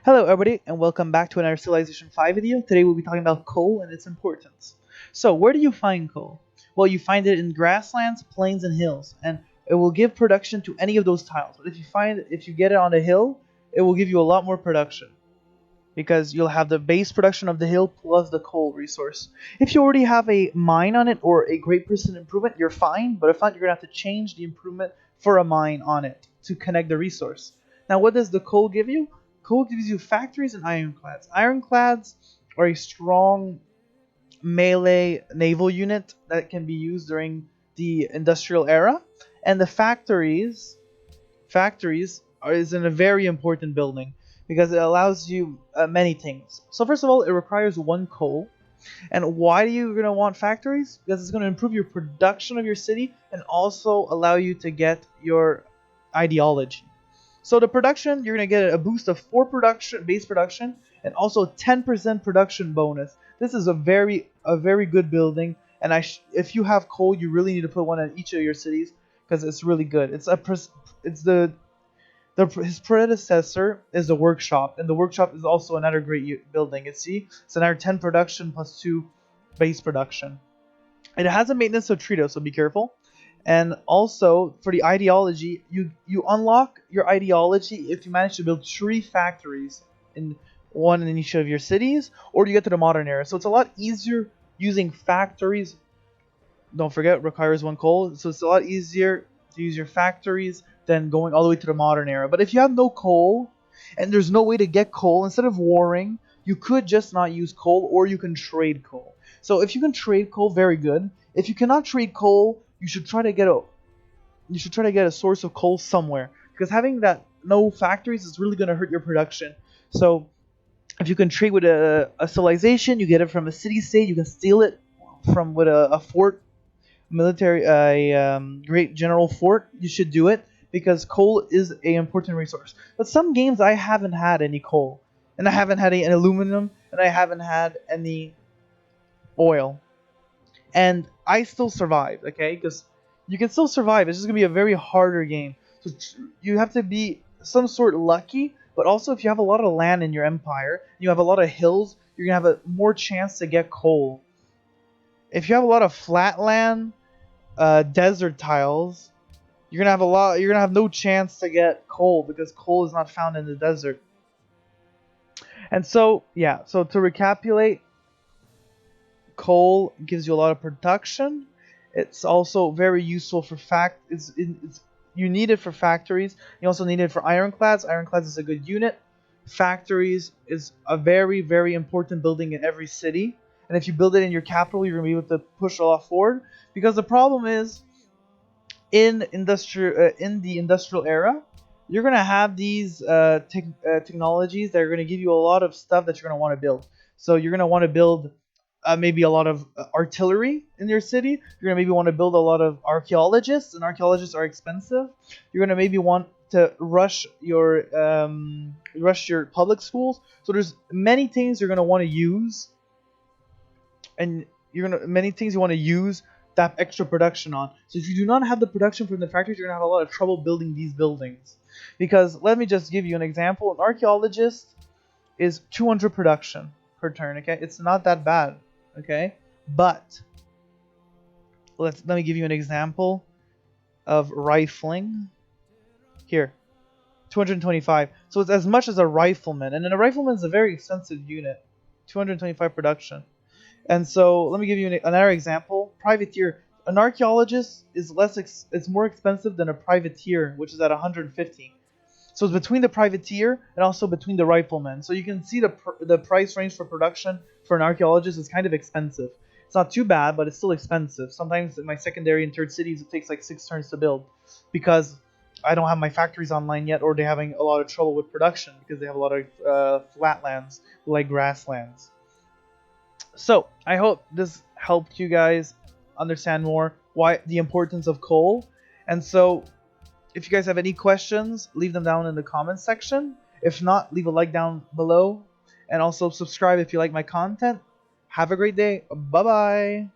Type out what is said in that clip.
Hello everybody and welcome back to another Civilization 5 video. Today we'll be talking about coal and its importance. So where do you find coal? Well, you find it in grasslands, plains, and hills, and it will give production to any of those tiles. But if you get it on a hill, it will give you a lot more production because you'll have the base production of the hill plus the coal resource. If you already have a mine on it or a great percent improvement, you're fine, but if not, you're going to have to change the improvement for a mine on it to connect the resource. Now, what does the coal give you? Coal gives you factories and ironclads. Ironclads are a strong melee naval unit that can be used during the industrial era, and the factories is in a very important building because it allows you many things. So first of all, it requires one coal. And why are you going to want factories? Because it's going to improve your production of your city and also allow you to get your ideology. So the production, you're going to get a boost of 4 base production and also 10% production bonus. This is a very good building, and if you have coal, you really need to put one in each of your cities because it's really good. His predecessor is the workshop, and the workshop is also another great building. It's another 10 production plus 2 base production. It has a maintenance of Trito, so be careful. And also for the ideology, you unlock your ideology if you manage to build 3 factories one in each of your cities, or you get to the modern era. So it's a lot easier using factories. Don't forget, requires 1 coal, so it's a lot easier to use your factories than going all the way to the modern era. But if you have no coal and there's no way to get coal, instead of warring, you could just not use coal, or you can trade coal. So if you can trade coal, very good. If you cannot trade coal, you should try to get a source of coal somewhere, because having that no factories is really going to hurt your production. So if you can trade with a civilization, you get it from a city state, you can steal it from with a fort, military, great general fort, you should do it because coal is a important resource. But some games I haven't had any coal, and I haven't had any aluminum, and I haven't had any oil, and I still survived. Okay, because you can still survive. It's just gonna be a very harder game. So you have to be some sort lucky, but also if you have a lot of land in your empire, you have a lot of hills, you're gonna have a more chance to get coal. If you have a lot of flat land, desert tiles, you're gonna have no chance to get coal because coal is not found in the desert. And so yeah, so to recapitulate, coal gives you a lot of production. It's also very useful for you need it for factories. You also need it for ironclads. Ironclads is a good unit. Factories is a very important building in every city. And if you build it in your capital, you're gonna be able to push a lot forward. Because the problem is, in the industrial era, you're gonna have these technologies that are gonna give you a lot of stuff that you're gonna want to build. So you're gonna want to build maybe a lot of artillery in your city. You're gonna maybe want to build a lot of archaeologists, and archaeologists are expensive. You're gonna maybe want to rush your public schools. So there's many things you're gonna want to use, and many things you want to use that extra production on. So if you do not have the production from the factories, you're gonna have a lot of trouble building these buildings. Because let me just give you an example. An archaeologist is 200 production per turn. Okay, it's not that bad. Okay, but let me give you an example of rifling. Here, 225. So it's as much as a rifleman, and then a rifleman is a very expensive unit. 225 production. And so let me give you another example. Privateer. An archaeologist is it's more expensive than a privateer, which is at 150. So it's between the privateer and also between the rifleman. So you can see the price range for production for an archaeologist is kind of expensive. It's not too bad, but it's still expensive. Sometimes in my secondary and third cities, it takes like 6 turns to build because I don't have my factories online yet, or they're having a lot of trouble with production because they have a lot of flatlands like grasslands. So I hope this helped you guys understand more why the importance of coal. And so if you guys have any questions, leave them down in the comments section. If not, leave a like down below, and also subscribe if you like my content. Have a great day. Bye bye.